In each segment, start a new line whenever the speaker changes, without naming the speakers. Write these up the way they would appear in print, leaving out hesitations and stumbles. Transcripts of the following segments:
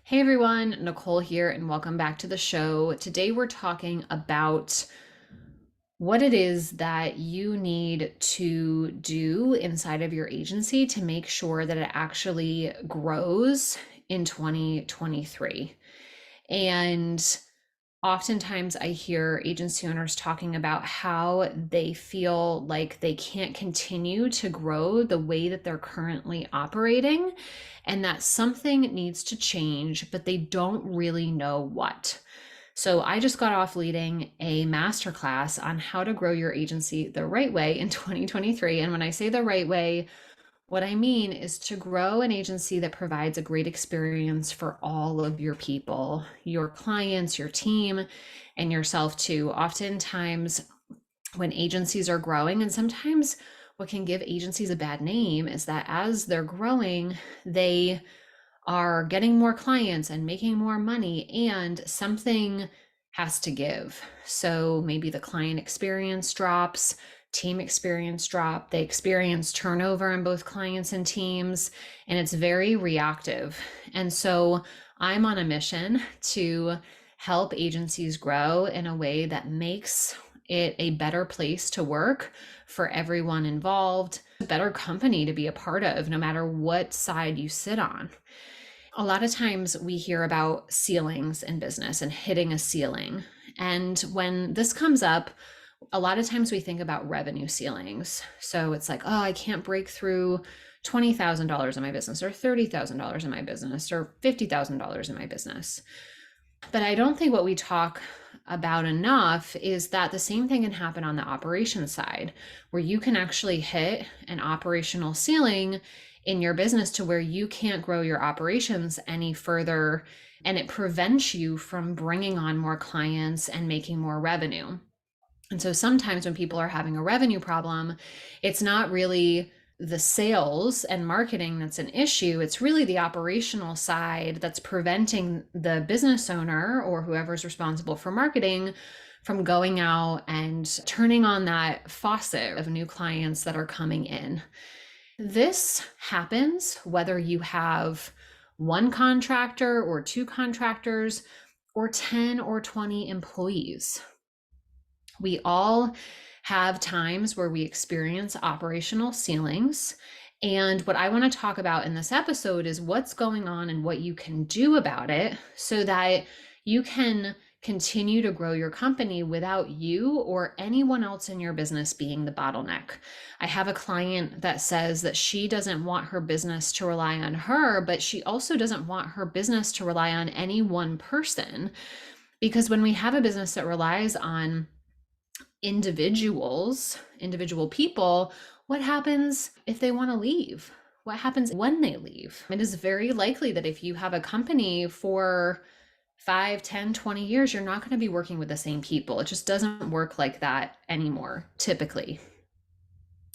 Hey everyone, Nicole here, and welcome back to the show. Today we're talking about what it is that you need to do inside of your agency to make sure that it actually grows in 2023. And oftentimes I hear agency owners talking about how they feel like they can't continue to grow the way that they're currently operating and that something needs to change, but they don't really know what. So I just got off leading a masterclass on how to grow your agency the right way in 2023. And when I say the right way, what I mean is to grow an agency that provides a great experience for all of your people, your clients, your team, and yourself too. Oftentimes, when agencies are growing, and sometimes what can give agencies a bad name is that as they're growing, they are getting more clients and making more money, and something has to give. So maybe the client experience drops, team experience drop, they experience turnover in both clients and teams, and it's very reactive. And so I'm on a mission to help agencies grow in a way that makes it a better place to work for everyone involved, a better company to be a part of, no matter what side you sit on. A lot of times we hear about ceilings in business and hitting a ceiling. And when this comes up, a lot of times we think about revenue ceilings. So it's like, oh, I can't break through $20,000 in my business or $30,000 in my business or $50,000 in my business. But I don't think what we talk about enough is that the same thing can happen on the operations side, where you can actually hit an operational ceiling in your business to where you can't grow your operations any further, and it prevents you from bringing on more clients and making more revenue. And so sometimes when people are having a revenue problem, it's not really the sales and marketing that's an issue. It's really the operational side that's preventing the business owner or whoever's responsible for marketing from going out and turning on that faucet of new clients that are coming in. This happens whether you have one contractor or two contractors or 10 or 20 employees. We all have times where we experience operational ceilings. And what I want to talk about in this episode is what's going on and what you can do about it so that you can continue to grow your company without you or anyone else in your business being the bottleneck. I have a client that says that she doesn't want her business to rely on her, but she also doesn't want her business to rely on any one person. Because when we have a business that relies on individual people, what happens if they want to leave? What happens when they leave? It is very likely that if you have a company for 5, 10, 20 years, you're not going to be working with the same people. It just doesn't work like that anymore, typically.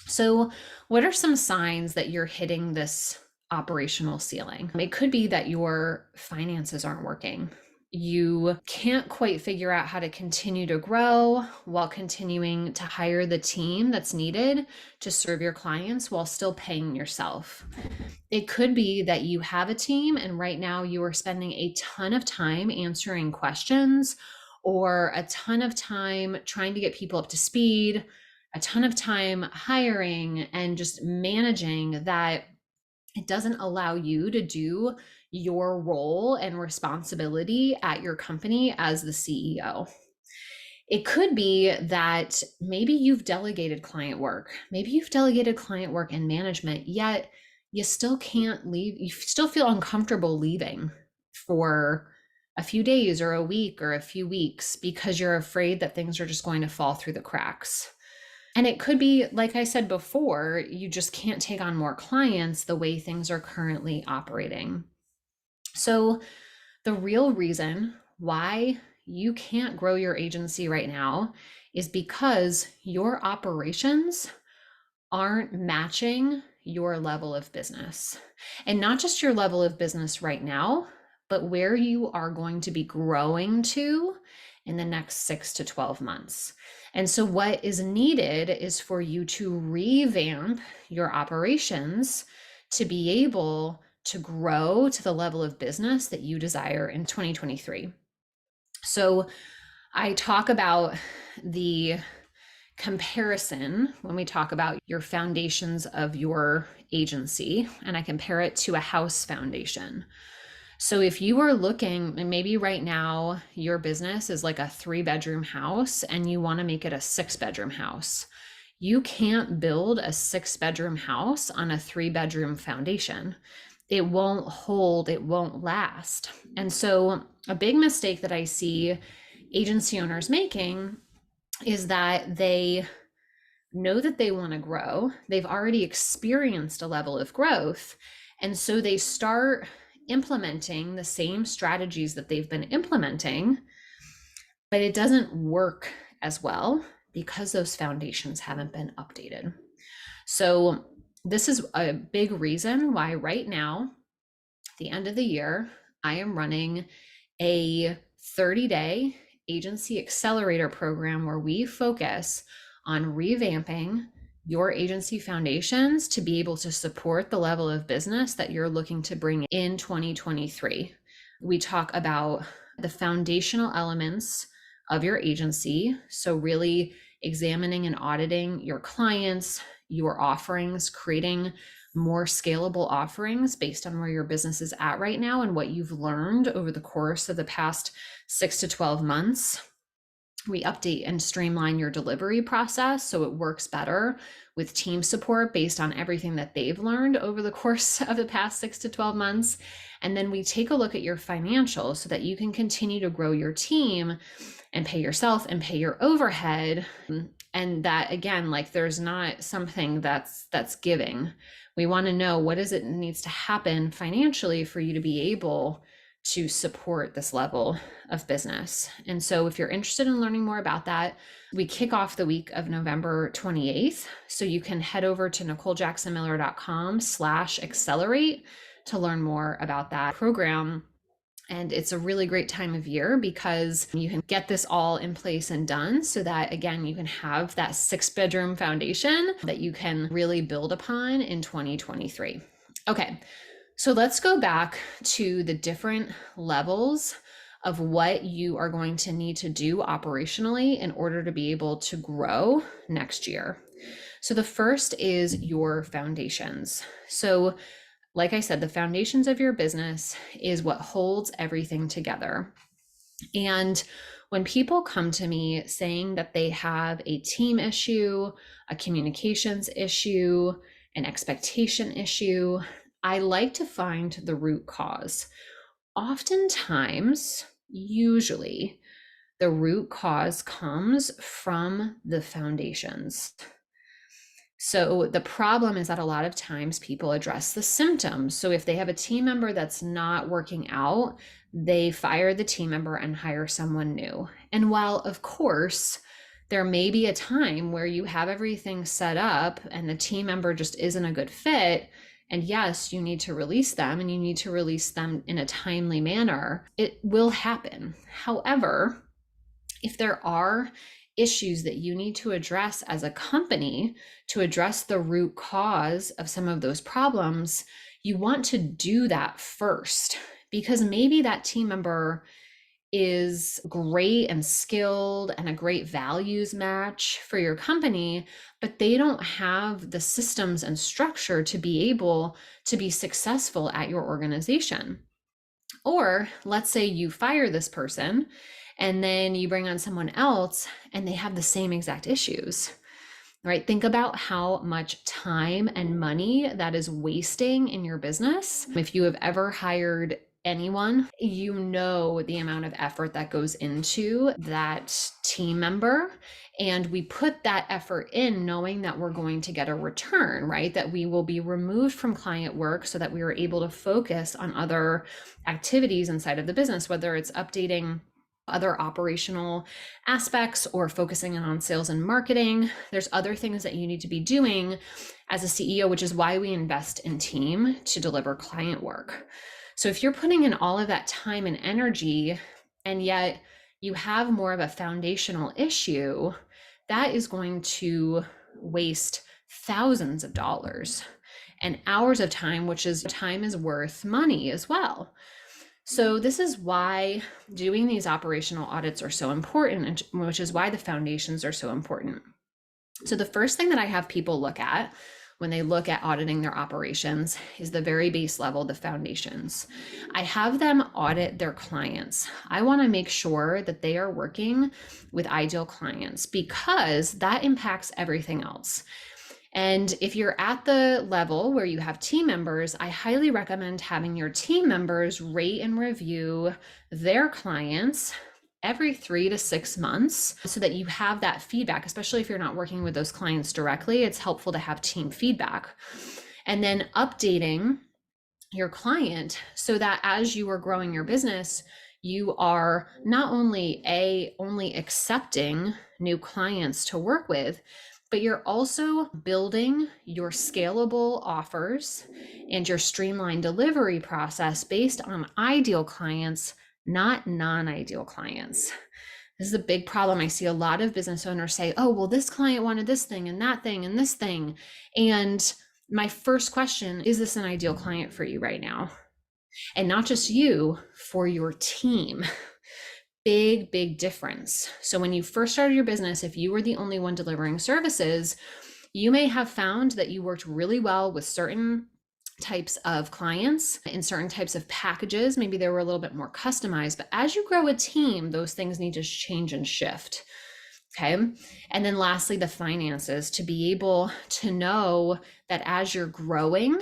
So, what are some signs that you're hitting this operational ceiling? It could be that your finances aren't working. You can't quite figure out how to continue to grow while continuing to hire the team that's needed to serve your clients while still paying yourself. It could be that you have a team and right now you are spending a ton of time answering questions or a ton of time trying to get people up to speed, a ton of time hiring and just managing that it doesn't allow you to do your role and responsibility at your company as the CEO. It could be that maybe you've delegated client work. Maybe you've delegated client work and management, yet you still can't leave. You still feel uncomfortable leaving for a few days or a week or a few weeks because you're afraid that things are just going to fall through the cracks. And it could be, like I said before, you just can't take on more clients the way things are currently operating. So the real reason why you can't grow your agency right now is because your operations aren't matching your level of business. And not just your level of business right now, but where you are going to be growing to in the next 6 to 12 months. And so what is needed is for you to revamp your operations to be able to grow to the level of business that you desire in 2023. So I talk about the comparison when we talk about your foundations of your agency, and I compare it to a house foundation. So if you are looking, and maybe right now your business is like a 3-bedroom house and you want to make it a 6-bedroom house, you can't build a 6-bedroom house on a 3-bedroom foundation. It won't hold, it won't last. And so a big mistake that I see agency owners making is that they know that they want to grow. They've already experienced a level of growth. And so they start implementing the same strategies that they've been implementing, but it doesn't work as well because those foundations haven't been updated. So this is a big reason why right now, at the end of the year, I am running a 30-day agency accelerator program where we focus on revamping your agency foundations to be able to support the level of business that you're looking to bring in 2023. We talk about the foundational elements of your agency. So really examining and auditing your clients, your offerings, creating more scalable offerings based on where your business is at right now and what you've learned over the course of the past 6 to 12 months. We update and streamline your delivery process so it works better with team support based on everything that they've learned over the course of the past 6 to 12 months. And then we take a look at your financials so that you can continue to grow your team and pay yourself and pay your overhead. And that, again, like there's not something that's giving. We want to know what is it that needs to happen financially for you to be able to support this level of business. And so if you're interested in learning more about that, we kick off the week of November 28th. So you can head over to NicoleJacksonMiller.com/accelerate to learn more about that program. And it's a really great time of year because you can get this all in place and done so that, again, you can have that 6-bedroom foundation that you can really build upon in 2023. Okay. So let's go back to the different levels of what you are going to need to do operationally in order to be able to grow next year. So the first is your foundations. So like I said, the foundations of your business is what holds everything together. And when people come to me saying that they have a team issue, a communications issue, an expectation issue, I like to find the root cause. Oftentimes, usually, the root cause comes from the foundations. So the problem is that a lot of times people address the symptoms. So if they have a team member that's not working out, they fire the team member and hire someone new. And while, of course, there may be a time where you have everything set up and the team member just isn't a good fit, and yes, you need to release them and you need to release them in a timely manner, it will happen. However, if there are issues that you need to address as a company to address the root cause of some of those problems, you want to do that first, because maybe that team member is great and skilled and a great values match for your company, but they don't have the systems and structure to be able to be successful at your organization. Or let's say you fire this person and then you bring on someone else and they have the same exact issues, right? Think about how much time and money that is wasting in your business. If you have ever hired anyone, you know the amount of effort that goes into that team member. And we put that effort in knowing that we're going to get a return, right? That we will be removed from client work so that we are able to focus on other activities inside of the business, whether it's updating other operational aspects or focusing on sales and marketing. There's other things that you need to be doing as a CEO, which is why we invest in team to deliver client work. So if you're putting in all of that time and energy, and yet you have more of a foundational issue, that is going to waste thousands of dollars. and hours of time, which is time is worth money as well. So this is why doing these operational audits are so important, which is why the foundations are so important. So the first thing that I have people look at when they look at auditing their operations is the very base level, the foundations. I have them audit their clients. I want to make sure that they are working with ideal clients because that impacts everything else. And if you're at the level where you have team members, I highly recommend having your team members rate and review their clients every 3 to 6 months so that you have that feedback, especially if you're not working with those clients directly. It's helpful to have team feedback. And then updating your client so that as you are growing your business, you are not only only accepting new clients to work with, but you're also building your scalable offers and your streamlined delivery process based on ideal clients, not non-ideal clients. This is a big problem. I see a lot of business owners say, oh, well, this client wanted this thing and that thing and this thing. And my first question, is this an ideal client for you right now? And not just you, for your team. Big difference. So when you first started your business, if you were the only one delivering services, you may have found that you worked really well with certain types of clients in certain types of packages. Maybe they were a little bit more customized, but as you grow a team, those things need to change and shift. Okay. And then lastly, the finances, to be able to know that as you're growing,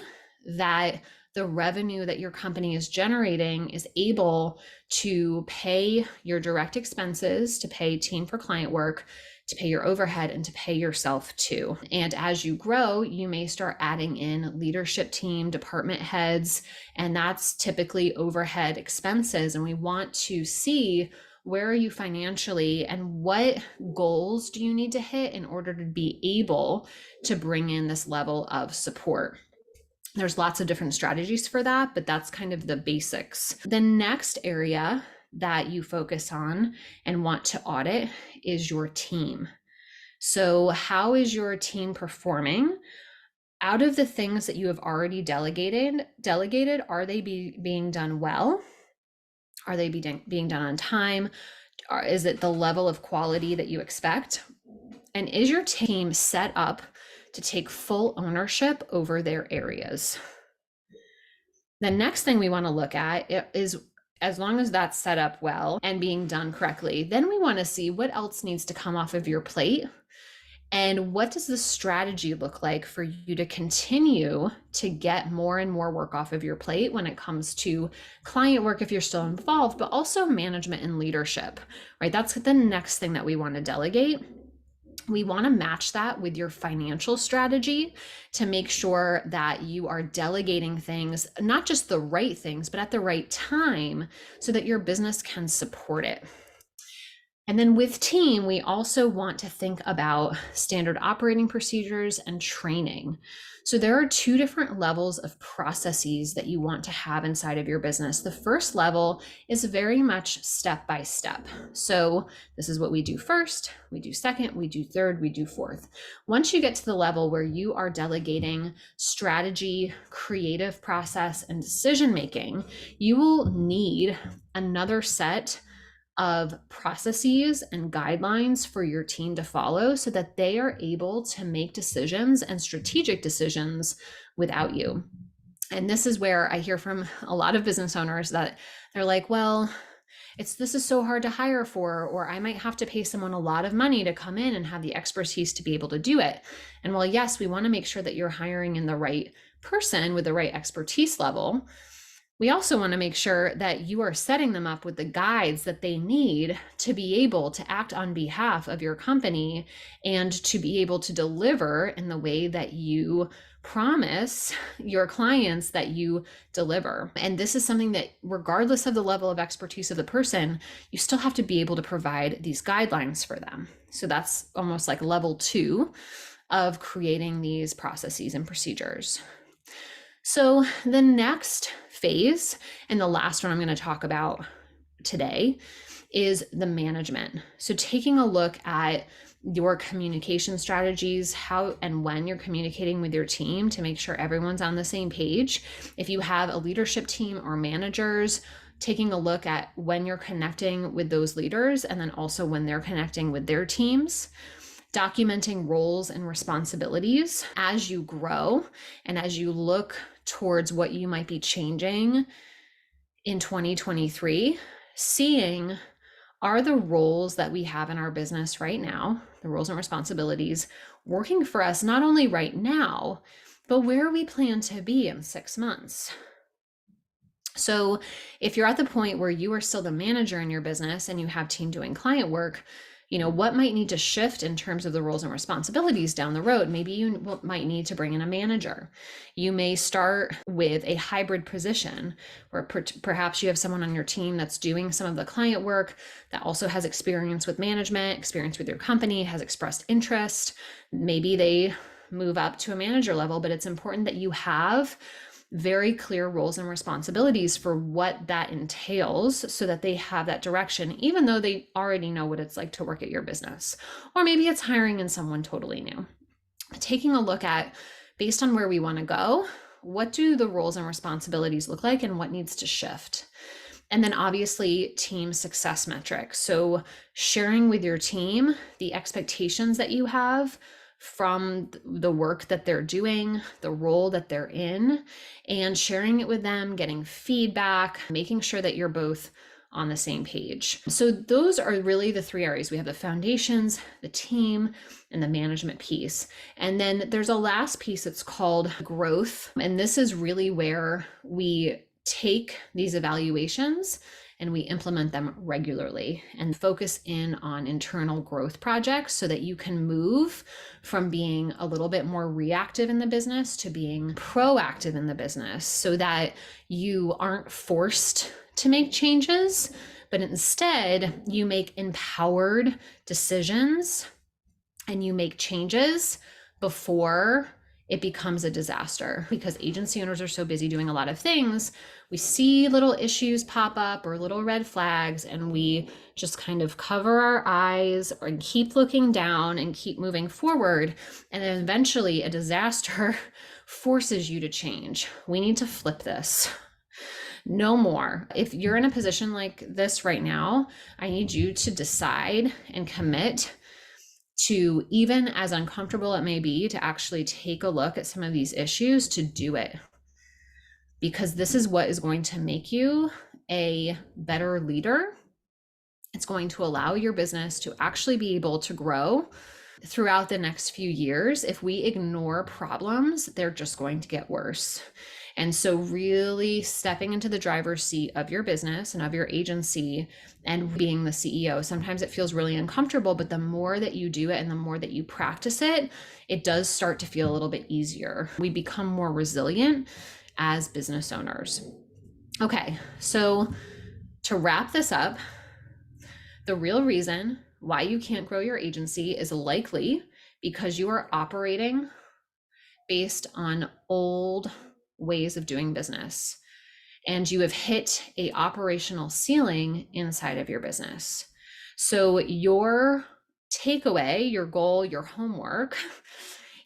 that the revenue that your company is generating is able to pay your direct expenses, to pay team for client work, to pay your overhead, and to pay yourself too. And as you grow, you may start adding in leadership team, department heads, and that's typically overhead expenses. And we want to see, where are you financially and what goals do you need to hit in order to be able to bring in this level of support? There's lots of different strategies for that, but that's kind of the basics. The next area that you focus on and want to audit is your team. So how is your team performing? Out of the things that you have already delegated, are they being done well? Are they being done on time? Is it the level of quality that you expect? And is your team set up to take full ownership over their areas? The next thing we want to look at is, as long as that's set up well and being done correctly, then we want to see what else needs to come off of your plate. And what does the strategy look like for you to continue to get more and more work off of your plate when it comes to client work if you're still involved, but also management and leadership, right? That's the next thing that we want to delegate. We want to match that with your financial strategy to make sure that you are delegating things, not just the right things, but at the right time so that your business can support it. And then with team, we also want to think about standard operating procedures and training. So there are 2 different levels of processes that you want to have inside of your business. The first level is very much step by step. So this is what we do first, we do second, we do third, we do fourth. Once you get to the level where you are delegating strategy, creative process, and decision making, you will need another set of processes and guidelines for your team to follow so that they are able to make decisions and strategic decisions without you. And this is where I hear from a lot of business owners that they're like, well, this is so hard to hire for, or I might have to pay someone a lot of money to come in and have the expertise to be able to do it. And while yes, we want to make sure that you're hiring in the right person with the right expertise level, we also want to make sure that you are setting them up with the guides that they need to be able to act on behalf of your company and to be able to deliver in the way that you promise your clients that you deliver. And this is something that, regardless of the level of expertise of the person, you still have to be able to provide these guidelines for them. So that's almost like level 2 of creating these processes and procedures. So the next phase, and the last one I'm going to talk about today is the management. So taking a look at your communication strategies, how and when you're communicating with your team to make sure everyone's on the same page. If you have a leadership team or managers, taking a look at when you're connecting with those leaders and then also when they're connecting with their teams. Documenting roles and responsibilities as you grow and as you look towards what you might be changing in 2023, seeing, are the roles that we have in our business right now, the roles and responsibilities, working for us not only right now, but where we plan to be in 6 months? So if you're at the point where you are still the manager in your business and you have team doing client work, what might need to shift in terms of the roles and responsibilities down the road? Maybe you might need to bring in a manager. You may start with a hybrid position where perhaps you have someone on your team that's doing some of the client work that also has experience with management, experience with your company, has expressed interest. Maybe they move up to a manager level, but it's important that you have very clear roles and responsibilities for what that entails so that they have that direction, even though they already know what it's like to work at your business. Or maybe it's hiring in someone totally new. Taking a look at, based on where we want to go, what do the roles and responsibilities look like and what needs to shift? And then obviously team success metrics. So sharing with your team the expectations that you have from the work that they're doing, the role that they're in, and sharing it with them, getting feedback, making sure that you're both on the same page. So those are really the 3 areas. We have the foundations, the team, and the management piece. And then there's a last piece that's called growth. And this is really where we take these evaluations and we implement them regularly and focus in on internal growth projects so that you can move from being a little bit more reactive in the business to being proactive in the business so that you aren't forced to make changes, but instead you make empowered decisions and you make changes before it becomes a disaster. Because agency owners are so busy doing a lot of things, we see little issues pop up or little red flags, and we just kind of cover our eyes and keep looking down and keep moving forward. And then eventually a disaster forces you to change. We need to flip this. No more. If you're in a position like this right now, I need you to decide and commit to, even as uncomfortable it may be, to actually take a look at some of these issues, to do it. Because this is what is going to make you a better leader. It's going to allow your business to actually be able to grow throughout the next few years. If we ignore problems, they're just going to get worse. And so really stepping into the driver's seat of your business and of your agency and being the CEO, sometimes it feels really uncomfortable, but the more that you do it and the more that you practice it, it does start to feel a little bit easier. We become more resilient as business owners. Okay, so to wrap this up, the real reason why you can't grow your agency is likely because you are operating based on old ways of doing business, and you have hit a operational ceiling inside of your business. So your takeaway, your goal, your homework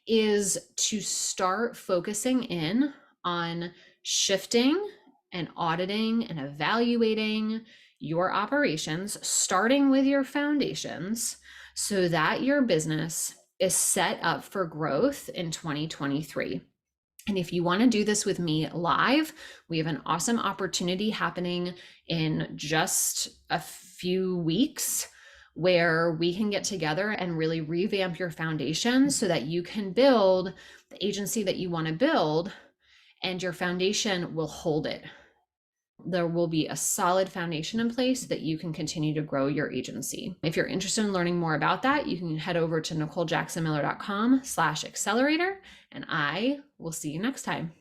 is to start focusing in on shifting and auditing and evaluating your operations, starting with your foundations, so that your business is set up for growth in 2023. And if you want to do this with me live, we have an awesome opportunity happening in just a few weeks where we can get together and really revamp your foundation so that you can build the agency that you want to build, and your foundation will hold it. There will be a solid foundation in place so that you can continue to grow your agency. If you're interested in learning more about that, you can head over to NicoleJacksonMiller.com/accelerator, and I will see you next time.